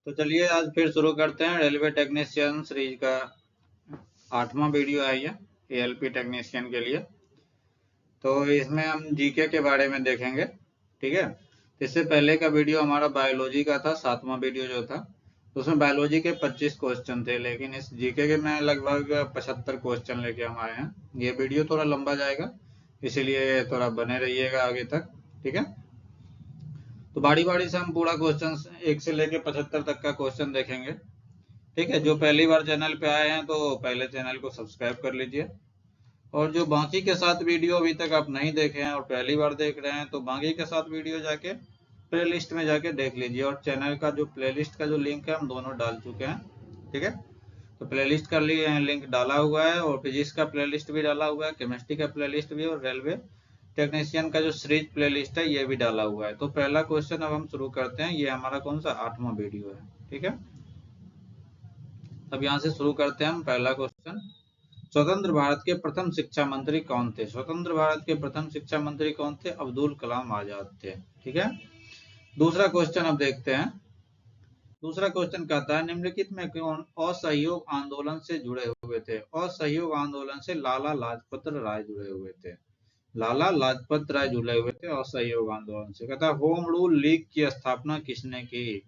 तो चलिए आज फिर शुरू करते हैं रेलवे टेक्नीशियन सीरीज का 8वां वीडियो है ये एएलपी टेक्नीशियन के लिए। तो इसमें हम जीके के बारे में देखेंगे, ठीक है। इससे पहले का वीडियो हमारा बायोलॉजी का था, 7वां वीडियो जो था, तो उसमें बायोलॉजी के 25 क्वेश्चन थे, लेकिन इस जीके के में लगभग 75 क्वेश्चन लेके हम आए हैं। ये वीडियो थोड़ा लंबा जाएगा, इसीलिए थोड़ा बने रहिएगा आगे तक, ठीक है। तो बारी बारी से हम पूरा क्वेश्चन 1 से लेके 75 तक का क्वेश्चन देखेंगे, ठीक है। जो पहली बार चैनल पे आए हैं तो पहले चैनल को सब्सक्राइब कर लीजिए, और जो बाकी के साथ वीडियो अभी तक आप नहीं देखे हैं और पहली बार देख रहे हैं तो बाकी के साथ वीडियो जाके प्लेलिस्ट में जाके देख लीजिए। और चैनल का जो प्लेलिस्ट का जो लिंक है हम दोनों डाल चुके हैं, ठीक है। तो प्लेलिस्ट का लिंक डाला हुआ है, और फिजिक्स का प्लेलिस्ट भी डाला हुआ है, केमिस्ट्री का प्लेलिस्ट भी, और रेलवे टेक्नीशियन का जो सीरीज प्लेलिस्ट है ये भी डाला हुआ है। तो पहला क्वेश्चन अब हम शुरू करते हैं। ये हमारा कौन सा 8वां वीडियो है, ठीक है। अब यहाँ से शुरू करते हैं हम पहला क्वेश्चन। स्वतंत्र भारत के प्रथम शिक्षा मंत्री कौन थे? स्वतंत्र भारत के प्रथम शिक्षा मंत्री कौन थे? अब्दुल कलाम आजाद थे, ठीक है। दूसरा क्वेश्चन अब देखते हैं। दूसरा क्वेश्चन कहता है निम्नलिखित में कौन असहयोग आंदोलन से जुड़े हुए थे? असहयोग आंदोलन से लाला लाजपत राय जुड़े हुए थे। लाला लाजपत राय जुड़े हुए थे असहयोग आंदोलन से। कहता है होम रूल लीग की स्थापना किसने की?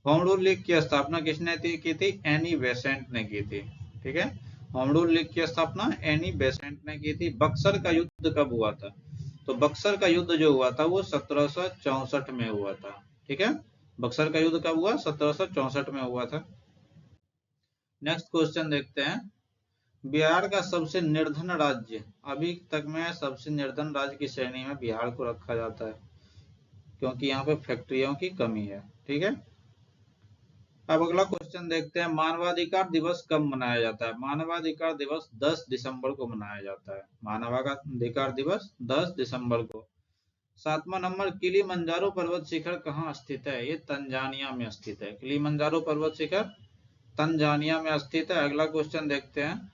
होम रूल लीग की स्थापना किसने की थी? एनी बेसेंट ने की थी, ठीक है। होम रूल लीग की स्थापना एनी बेसेंट ने की थी। बक्सर का युद्ध कब हुआ था? तो बक्सर का युद्ध जो हुआ था वो 1764 में हुआ था, ठीक है। बक्सर का युद्ध कब हुआ? 1764 में हुआ था। नेक्स्ट क्वेश्चन देखते हैं। बिहार का सबसे निर्धन राज्य, अभी तक में सबसे निर्धन राज्य की श्रेणी में बिहार को रखा जाता है, क्योंकि यहाँ पे फैक्ट्रियों की कमी है, ठीक है। अब अगला क्वेश्चन देखते हैं। मानवाधिकार दिवस कब मनाया जाता है? मानवाधिकार दिवस 10 दिसंबर को मनाया जाता है। मानवाधिकार दिवस 10 दिसंबर को। 7वां नंबर, किलिमंजारो पर्वत शिखर कहाँ स्थित है? ये तंजानिया में स्थित है। किलिमंजारो पर्वत शिखर तंजानिया में स्थित है। अगला क्वेश्चन देखते हैं।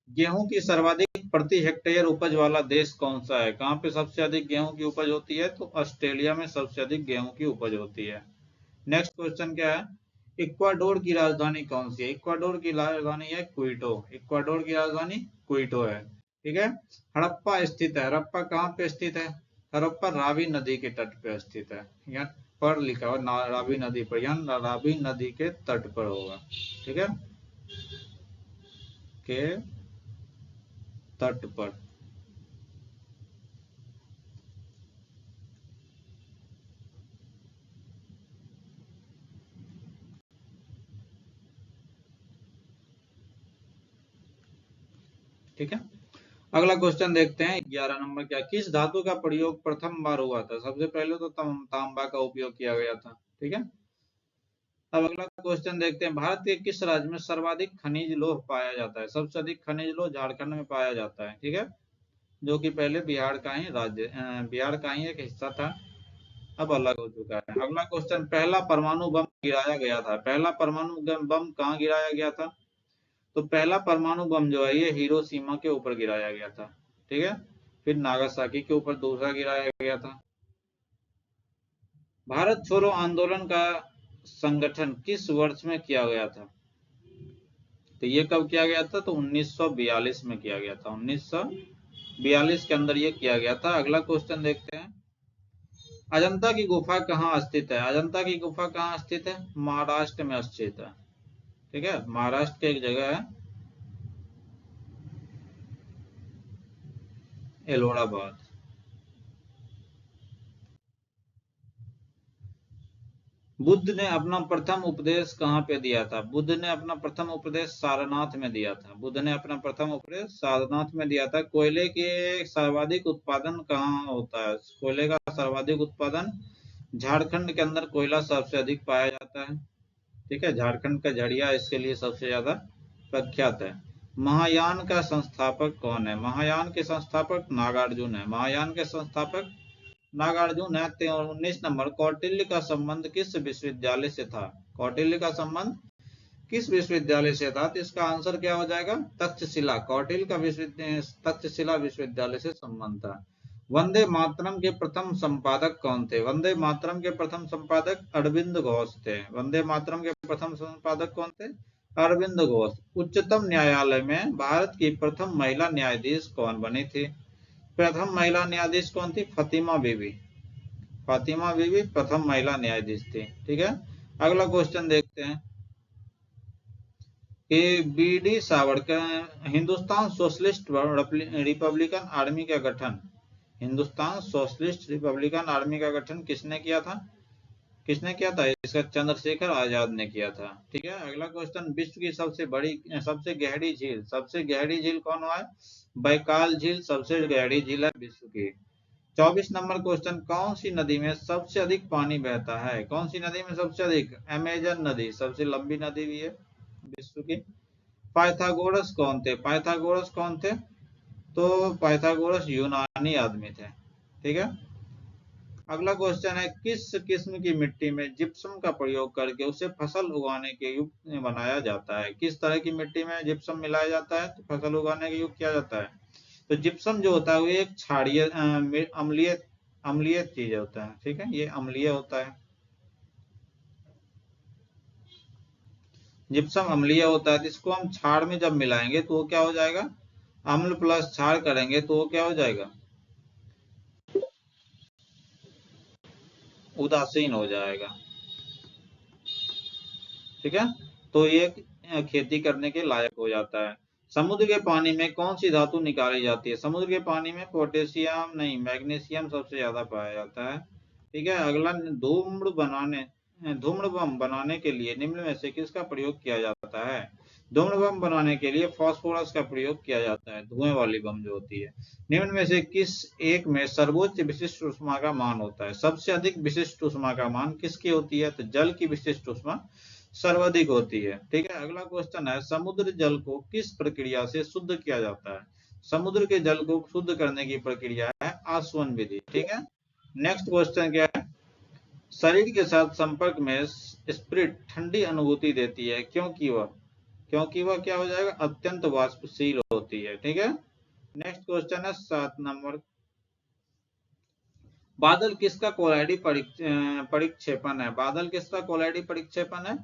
गेहूं की सर्वाधिक प्रति हेक्टेयर उपज वाला देश कौन सा है? कहाँ पे सबसे अधिक गेहूं की उपज होती है? तो ऑस्ट्रेलिया में सबसे अधिक गेहूं की उपज होती है। नेक्स्ट क्वेश्चन क्या है? इक्वाडोर की राजधानी कौन सी है? इक्वाडोर की राजधानी है क्विटो। इक्वाडोर की राजधानी क्विटो है, ठीक है। हड़प्पा स्थित है। हड़प्पा कहाँ पे स्थित है? हड़प्पा रावी नदी के तट पे स्थित है। यहाँ पर लिखा हुआ रावी नदी पर, यहाँ रावी नदी के तट पर होगा, ठीक है, के तट पर। ठीक है। अगला क्वेश्चन देखते हैं 11 नंबर। क्या किस धातु का प्रयोग प्रथम बार हुआ था? सबसे पहले तो तांबा का उपयोग किया गया था, ठीक है। अब अगला क्वेश्चन देखते हैं। भारत के किस राज्य में सर्वाधिक खनिज लौह पाया जाता है? सबसे अधिक खनिज लौह झारखंड में पाया जाता है, ठीक है, जो कि पहले बिहार का ही बिहार का ही एक हिस्सा था, अब अलग हो चुका है। अगला क्वेश्चन। पहला परमाणु बम गिराया गया था। पहला परमाणु बम कहाँ गिराया गया था? तो पहला परमाणु बम जो है ये हिरोशिमा के ऊपर गिराया गया था, ठीक है। फिर नागासाकी के ऊपर दूसरा गिराया गया था। भारत छोड़ो आंदोलन का संगठन किस वर्ष में किया गया था? तो ये कब किया गया था? तो 1942 में किया गया था। 1942 के अंदर ये किया गया था। अगला क्वेश्चन देखते हैं। अजंता की गुफा कहाँ स्थित है? अजंता की गुफा कहाँ स्थित है? महाराष्ट्र में स्थित है, ठीक है। महाराष्ट्र की एक जगह है एलोराबाद। बुद्ध ने अपना प्रथम उपदेश कहाँ पे दिया था? बुद्ध ने अपना प्रथम उपदेश सारनाथ में दिया था। बुद्ध ने अपना प्रथम उपदेश सारनाथ में दिया था। कोयले के सर्वाधिक उत्पादन कहाँ होता है? कोयले का सर्वाधिक उत्पादन झारखंड के अंदर कोयला सबसे अधिक पाया जाता है, ठीक है। झारखंड का झड़िया इसके लिए सबसे ज्यादा प्रख्यात है। महायान का संस्थापक कौन है? महायान के संस्थापक नागार्जुन है। महायान के संस्थापक नागार्जुन है। और 19 नंबर। कौटिल्य का संबंध किस विश्वविद्यालय से था? कौटिल्य का संबंध किस विश्वविद्यालय से था? तो इसका आंसर क्या हो जाएगा? तक्षशिला। कौटिल्य का तक्षशिला विश्वविद्यालय से संबंध था। वंदे मातरम के प्रथम संपादक कौन थे? वंदे मातरम के प्रथम संपादक अरविंद घोष थे। वंदे मातरम के प्रथम संपादक कौन थे? अरविंद घोष। उच्चतम न्यायालय में भारत की प्रथम महिला न्यायाधीश कौन बनी थी? प्रथम महिला न्यायाधीश कौन थी? फातिमा बीबी। फातिमा बीबी प्रथम महिला न्यायाधीश थी। ठीक है, अगला क्वेश्चन देखते हैं कि BD. Savarkar Hindustan socialist Republican army का गठन, हिंदुस्तान सोशलिस्ट रिपब्लिकन आर्मी का गठन किसने किया था? किसने किया था? इसका चंद्रशेखर आजाद ने किया था। ठीक है, अगला क्वेश्चन, विश्व की सबसे गहरी झील, सबसे गहरी झील कौन हुआ है? बैकाल झील सबसे गहरी झील है विश्व की। 24 नंबर क्वेश्चन, कौन सी नदी में सबसे अधिक पानी बहता है? कौन सी नदी में सबसे अधिक? अमेजन नदी सबसे लंबी नदी भी है विश्व की। पाइथागोरस कौन थे? पाइथागोरस कौन थे? तो पाइथागोरस यूनानी आदमी थे। ठीक है, अगला क्वेश्चन है, किस किस्म की मिट्टी में जिप्सम का प्रयोग करके उसे फसल उगाने के युक्त बनाया जाता है? किस तरह की मिट्टी में जिप्सम मिलाया जाता है तो फसल उगाने के युक्त किया जाता है? तो जिप्सम जो होता है वो एक क्षारीय अम्लीय अम्लीय चीज होता है। ठीक है, ये अम्लीय होता है। जिप्सम अम्लीय होता है, तो इसको हम क्षार में जब मिलाएंगे तो वो क्या हो जाएगा? अम्ल प्लस क्षार करेंगे तो वो क्या हो जाएगा? उदासीन हो जाएगा। ठीक है, तो ये खेती करने के लायक हो जाता है। समुद्र के पानी में कौन सी धातु निकाली जाती है? समुद्र के पानी में पोटेशियम नहीं, मैग्नीशियम सबसे ज्यादा पाया जाता है। ठीक है, अगला, धूम्र बम बनाने के लिए निम्न में से किसका प्रयोग किया जाता है? धूम्र बम बनाने के लिए फास्फोरस का प्रयोग किया जाता है, धुएं वाली बम जो होती है। निम्न में से किस एक में सर्वोच्च विशिष्ट ऊष्मा का मान होता है? सबसे अधिक विशिष्ट ऊष्मा का मान किसकी होती है? तो जल की विशिष्ट ऊष्मा सर्वाधिक होती है। ठीक है, अगला क्वेश्चन है, समुद्र जल को किस प्रक्रिया से शुद्ध किया जाता है? समुद्र के जल को शुद्ध करने की प्रक्रिया है आसवन विधि। ठीक है, नेक्स्ट क्वेश्चन क्या है, शरीर के साथ संपर्क में स्प्रिट ठंडी अनुभूति देती है क्योंकि वह क्या हो जाएगा? अत्यंत वाष्पशील होती है। ठीक है, नेक्स्ट क्वेश्चन है 7 नंबर, बादल किसका कोलाइडी परिक्षेपण है? बादल किसका कोलाइडी परिक्षेपण है?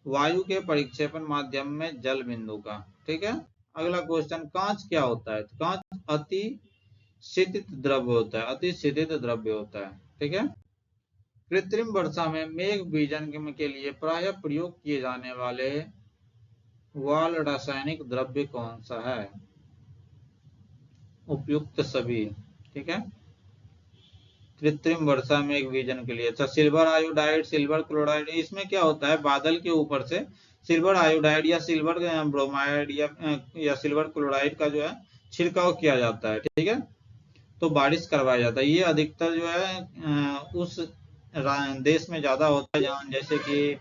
वायु के परिक्षेपण माध्यम में जल बिंदु का। ठीक है, अगला क्वेश्चन, कांच क्या होता है? तो कांच अति शीतित द्रव्य होता है, अति शीतित द्रव्य होता है। ठीक है, कृत्रिम वर्षा में मेघ बीजन के लिए प्रायः प्रयोग किए जाने वाले वाल रासायनिक द्रव्य कौन सा है? उपयुक्त सभी। ठीक है, कृत्रिम वर्षा में एक बीजन के लिए, अच्छा, सिल्वर आयोडाइड, सिल्वर क्लोराइड, इसमें क्या होता है? बादल के ऊपर से सिल्वर आयोडाइड या सिल्वर ब्रोमाइड या सिल्वर क्लोराइड का जो है छिड़काव किया जाता है। ठीक है, तो बारिश करवाया जाता है। ये अधिकतर जो है उस देश में ज्यादा होता है जहाँ, जैसे कि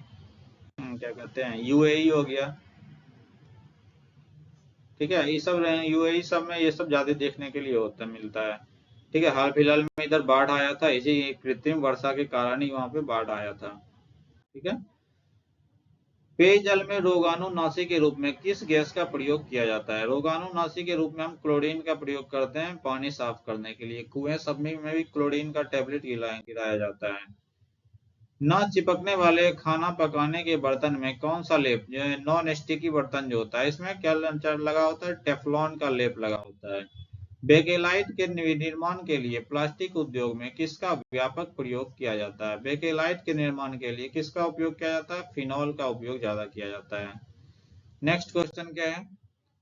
क्या कहते हैं, यूएई हो गया। ठीक है, ये सब यूएई सब में ये सब ज्यादा देखने के लिए होता मिलता है। ठीक है, हाल फिलहाल में इधर बाढ़ आया था, इसी कृत्रिम वर्षा के कारण ही वहां पे बाढ़ आया था। ठीक है, पेयजल में रोगाणुनाशी के रूप में किस गैस का प्रयोग किया जाता है? रोगाणुनाशी के रूप में हम क्लोरीन का प्रयोग करते हैं पानी साफ करने के लिए। कुएं सब में भी क्लोरीन का टैबलेट गिराया जाता है। न चिपकने वाले खाना पकाने के बर्तन में कौन सा लेप, जो नॉन स्टिकी बर्तन जो होता है, इसमें क्या लगा होता है? टेफ्लॉन का लेप लगा होता है। बेकेलाइट के निर्माण के लिए प्लास्टिक उद्योग में किसका व्यापक प्रयोग किया जाता है? बेकेलाइट के निर्माण के लिए किसका उपयोग किया जाता है? फिनॉल का उपयोग ज्यादा किया जाता है। नेक्स्ट क्वेश्चन क्या है,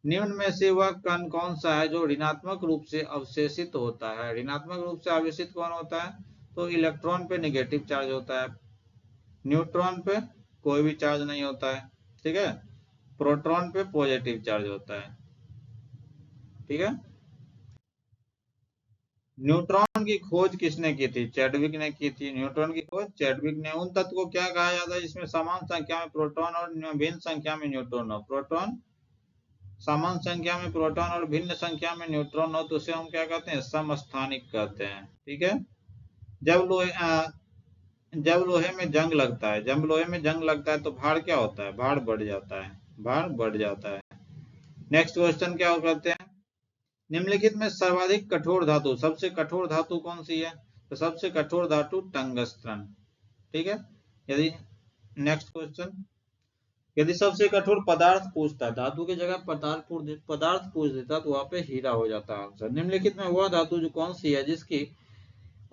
निम्न में से वह कण कौन सा है जो ऋणात्मक रूप से अवशेषित होता है? ऋणात्मक रूप से अवशेषित कौन होता है? तो इलेक्ट्रॉन पे नेगेटिव चार्ज होता है, न्यूट्रॉन पे कोई भी चार्ज नहीं होता है। ठीक है, प्रोटॉन पे पॉजिटिव चार्ज होता है। ठीक है, न्यूट्रॉन की खोज किसने की थी? चैडविक ने की थी। न्यूट्रॉन की खोज चैडविक ने। उन तत्व को क्या कहा जाता है जिसमें समान संख्या में प्रोटॉन और भिन्न संख्या में न्यूट्रॉन हो? प्रोटॉन, समान संख्या में प्रोटॉन और भिन्न संख्या में न्यूट्रॉन हो तो उसे हम क्या कहते हैं? समस्थानिक कहते हैं। ठीक है, जब लोहे में जंग लगता है, जब लोहे में जंग लगता है तो भार क्या होता है? भार बढ़ जाता है, भार बढ़ जाता है। नेक्स्ट क्वेश्चन क्या करते हैं, निम्नलिखित में सर्वाधिक कठोर धातु, सबसे कठोर धातु कौन सी है? तो सबसे कठोर धातु टंगस्टन। ठीक है। यदि नेक्स्ट क्वेश्चन, यदि सबसे कठोर पदार्थ पूछता, धातु की जगह पदार्थ पूछ देता तो वहां पे हीरा हो जाता आंसर। निम्नलिखित में वह धातु जो कौन सी है जिसकी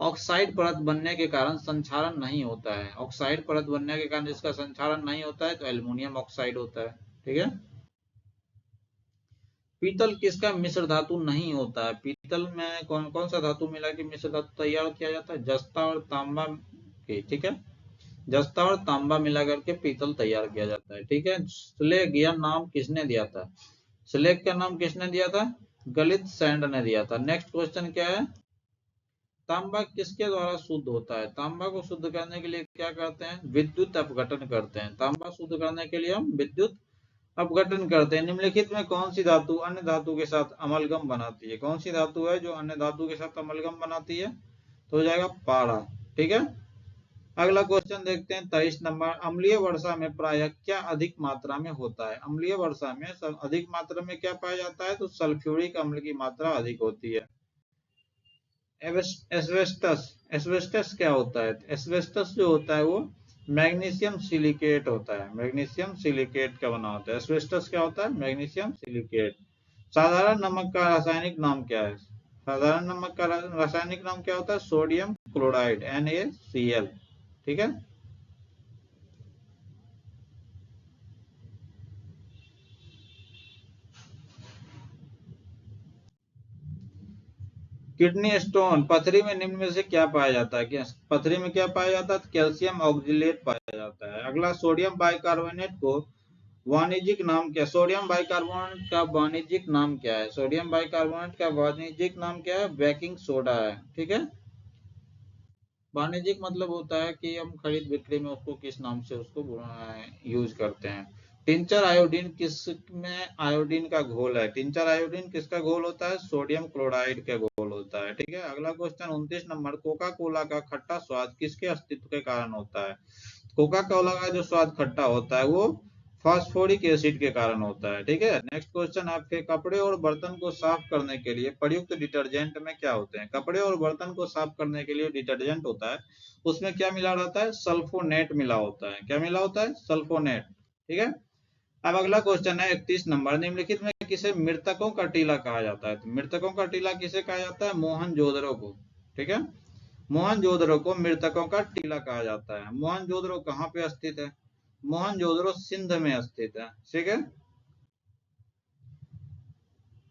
ऑक्साइड परत बनने के कारण संक्षारण नहीं होता है? ऑक्साइड परत बनने के कारण जिसका संक्षारण नहीं होता है तो एल्युमिनियम ऑक्साइड होता है। ठीक है। पीतल किसका मिश्र धातु नहीं होता है? पीतल में कौन कौन सा धातु मिला के मिश्र धातु तैयार किया जाता है? जस्ता और तांबा के। ठीक है। जस्ता और तांबा मिला करके पीतल तैयार किया जाता है। ठीक है। स्लेग यह नाम किसने दिया था? स्लेग का नाम किसने दिया था? गलित सैंड ने दिया था। नेक्स्ट क्वेश्चन क्या है? तांबा किसके द्वारा शुद्ध होता है? तांबा को शुद्ध करने के लिए क्या करते हैं? विद्युत अपघटन करते हैं। तांबा शुद्ध करने के लिए हम विद्युत अपघटन करते हैं। निम्नलिखित में कौन सी धातु अन्य धातु के साथ अमलगम बनाती है? कौन सी धातु है जो अन्य धातु के साथ अमलगम बनाती है? तो हो जाएगा पारा। ठीक है। अगला क्वेश्चन देखते हैं 23 नंबर। अम्लीय वर्षा में प्रायः क्या अधिक मात्रा में होता है? अम्लीय वर्षा में अधिक मात्रा में क्या पाया जाता है? तो सल्फ्यूरिक अम्ल की मात्रा अधिक होती है। एस्बेस्टस, एस्बेस्टस क्या होता है? एस्बेस्टस जो होता है वो मैग्नीशियम सिलिकेट होता है। मैग्नीशियम सिलिकेट का बना होता है। एस्बेस्टस क्या होता है? Magnesium silicate. साधारण नमक का रासायनिक नाम क्या है? साधारण नमक का रासायनिक नाम क्या होता है? Sodium chloride, NaCl। ठीक है। किडनी स्टोन, पथरी में निम्न में से क्या पाया जाता है? पथरी में क्या पाया जाता है? कैल्शियम ऑक्जेलेट पाया जाता है। अगला, सोडियम बाइकार्बोनेट को वाणिज्यिक नाम क्या? सोडियम बाइकार्बोनेट का वाणिज्यिक नाम क्या है? सोडियम बाइकार्बोनेट का वाणिज्यिक नाम क्या है? बेकिंग सोडा है। ठीक है। वाणिज्यिक मतलब होता है कि हम खरीद बिक्री में उसको किस नाम से उसको यूज करते हैं। टिंचर आयोडीन किस में आयोडीन का घोल है? टिंचर आयोडीन किसका घोल होता है? सोडियम क्लोराइड का घोल होता है। ठीक है। अगला क्वेश्चन 29 नंबर। कोका कोला का खट्टा स्वाद किसके अस्तित्व के कारण होता है? कोका कोला का जो स्वाद खट्टा होता है वो फास्फोरिक एसिड के कारण होता है। ठीक है। नेक्स्ट क्वेश्चन, आपके कपड़े और बर्तन को साफ करने के लिए प्रयुक्त डिटर्जेंट में क्या होते हैं? कपड़े और बर्तन को साफ करने के लिए डिटर्जेंट होता है, उसमें क्या मिला रहता है? सल्फोनेट मिला होता है। क्या मिला होता है? सल्फोनेट। ठीक है। अब अगला क्वेश्चन है 31 नंबर। निम्नलिखित में किसे मृतकों का टीला कहा जाता है? तो मृतकों का टीला किसे कहा जाता है? मोहनजोदड़ो को। ठीक है। मोहनजोदड़ो को मृतकों का टीला कहा जाता है। मोहनजोदड़ो कहाँ पे स्थित है? मोहनजोदड़ो सिंध में स्थित है। ठीक है।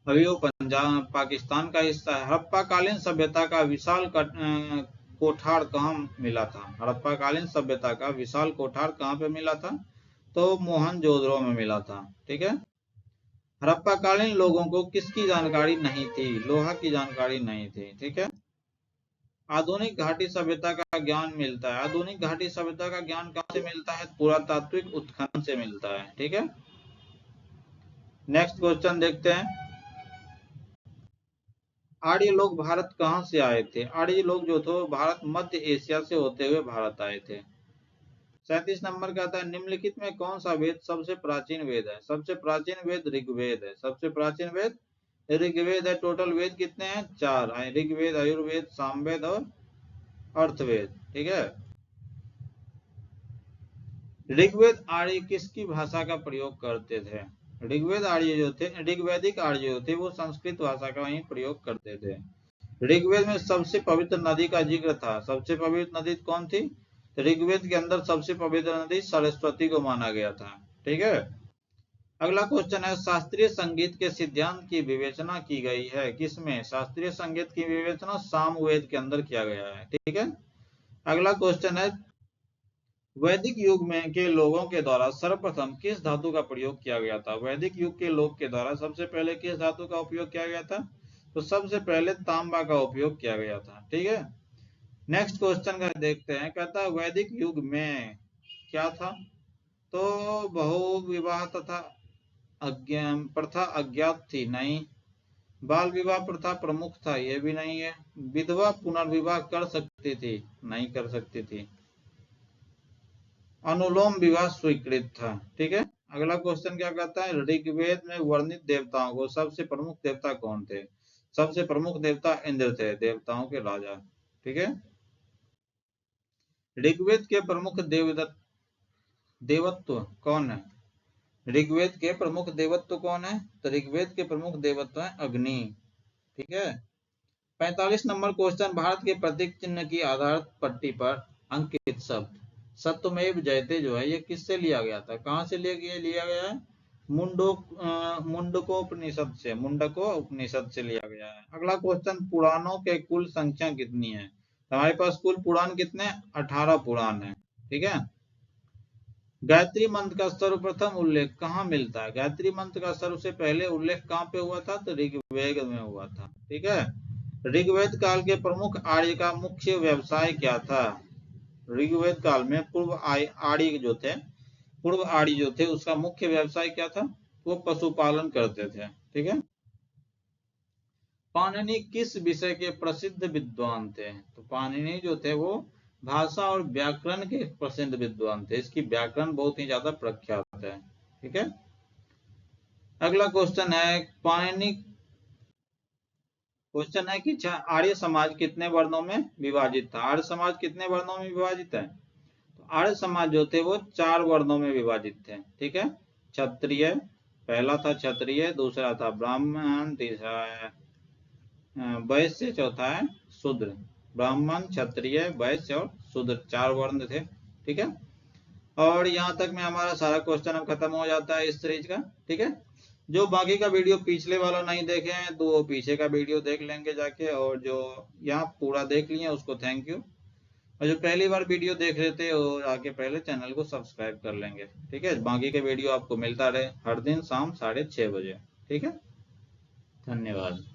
अभी वो पंजाब पाकिस्तान का हिस्सा है। हड़प्पाकालीन सभ्यता का विशाल कोठार कहाँ मिला था? हड़प्पाकालीन सभ्यता का विशाल कोठार कहाँ पे मिला था? तो मोहनजोदड़ो में मिला था। ठीक है। हड़प्पाकालीन लोगों को किसकी जानकारी नहीं थी? लोहा की जानकारी नहीं थी। ठीक है। आधुनिक घाटी सभ्यता का ज्ञान मिलता है। आधुनिक घाटी सभ्यता का ज्ञान कहाँ से मिलता है? पुरातात्विक उत्खनन से मिलता है। ठीक है। नेक्स्ट क्वेश्चन देखते हैं। आर्य लोग भारत कहाँ से आए थे? आर्य लोग जो थे भारत मध्य एशिया से होते हुए भारत आए थे। 37 नंबर का आता है। निम्नलिखित में कौन सा वेद सबसे प्राचीन वेद है? सबसे प्राचीन वेद ऋग्वेद है। सबसे प्राचीन वेद ऋग्वेद है। टोटल वेद कितने हैं? 4। ऋग्वेद, आयुर्वेद, सामवेद और अर्थवेद। ठीक है। ऋग्वेद आर्य किसकी भाषा का प्रयोग करते थे? ऋग्वेद आर्य जो थे, ऋग्वैदिक आर्य जो थे वो संस्कृत भाषा का ही प्रयोग करते थे। ऋग्वेद में सबसे पवित्र नदी का जिक्र था। सबसे पवित्र नदी कौन थी? ऋग्वेद के अंदर सबसे पवित्र नदी सरस्वती को माना गया था। ठीक है। अगला क्वेश्चन है, शास्त्रीय संगीत के सिद्धांत की विवेचना की गई है किसमें? शास्त्रीय संगीत की विवेचना सामवेद के अंदर किया गया है। ठीक है। अगला क्वेश्चन है, वैदिक युग में के लोगों के द्वारा सर्वप्रथम किस धातु का प्रयोग किया गया था? वैदिक युग के लोग के द्वारा सबसे पहले किस धातु का उपयोग किया गया था? तो सबसे पहले तांबा का उपयोग किया गया था। ठीक है। नेक्स्ट क्वेश्चन का देखते हैं। कहता है वैदिक युग में क्या था? तो बहुविवाह तथा प्रथा अज्ञात थी। नहीं। बाल विवाह प्रथा प्रमुख था। ये भी नहीं है। विधवा पुनर्विवाह कर सकती थी। नहीं कर सकती थी। अनुलोम विवाह स्वीकृत था। ठीक है। अगला क्वेश्चन क्या कहता है? ऋग्वेद में वर्णित देवताओं को सबसे प्रमुख देवता कौन थे? सबसे प्रमुख देवता इंद्र थे, देवताओं के राजा। ठीक है। ऋग्वेद के प्रमुख देवत्व कौन है? ऋग्वेद के प्रमुख देवत्व कौन है? तो ऋग्वेद के प्रमुख देवत्व है अग्नि। ठीक है। 45 नंबर क्वेश्चन, भारत के प्रतीक चिन्ह की आधार पट्टी पर अंकित शब्द सत्यमेव जयते जो है ये किससे लिया गया था? कहां से लिया गया है? मुंडकोपनिषद से, मुंडकोपनिषद से लिया गया है। अगला क्वेश्चन, पुराणों के कुल संख्या कितनी है? हमारे पास कुल पुराण कितने? 18 पुराण है। ठीक है। गायत्री मंत्र का सर्वप्रथम उल्लेख कहाँ मिलता है? गायत्री मंत्र का सबसे पहले उल्लेख कहाँ पे हुआ था? तो ऋग्वेद में हुआ था। ठीक है। ऋग्वेद काल के प्रमुख आर्य का मुख्य व्यवसाय क्या था? ऋग्वेद काल में पूर्व आर्य जो थे उसका मुख्य व्यवसाय क्या था? वो पशुपालन करते थे। ठीक है। पाणिनि किस विषय के प्रसिद्ध विद्वान थे? तो पाणिनि जो थे वो भाषा और व्याकरण के प्रसिद्ध विद्वान थे। इसकी व्याकरण बहुत ही ज्यादा प्रख्यात है। ठीक है। अगला क्वेश्चन है, पाणिनि क्वेश्चन है कि आर्य समाज कितने वर्णों में विभाजित था? आर्य समाज कितने वर्णों में विभाजित है? तो आर्य समाज जो थे वो 4 वर्णों में विभाजित थे। ठीक है। क्षत्रिय, पहला था क्षत्रिय, दूसरा था ब्राह्मण, तीसरा है वैश्य, चौथा है शूद्र। ब्राह्मण, क्षत्रिय, वैश्य और शूद्र 4 वर्ण थे। ठीक है। और यहाँ तक में हमारा सारा क्वेश्चन अब खत्म हो जाता है इस सीरीज का। ठीक है। जो बाकी का वीडियो पिछले वाला नहीं देखे हैं तो वो पीछे का वीडियो देख लेंगे जाके, और जो यहाँ पूरा देख लिए उसको थैंक यू। और जो पहली बार वीडियो देख रहे थे वो आके पहले चैनल को सब्सक्राइब कर लेंगे। ठीक है। बाकी के वीडियो आपको मिलता रहे हर दिन शाम 6:30 बजे। ठीक है। धन्यवाद।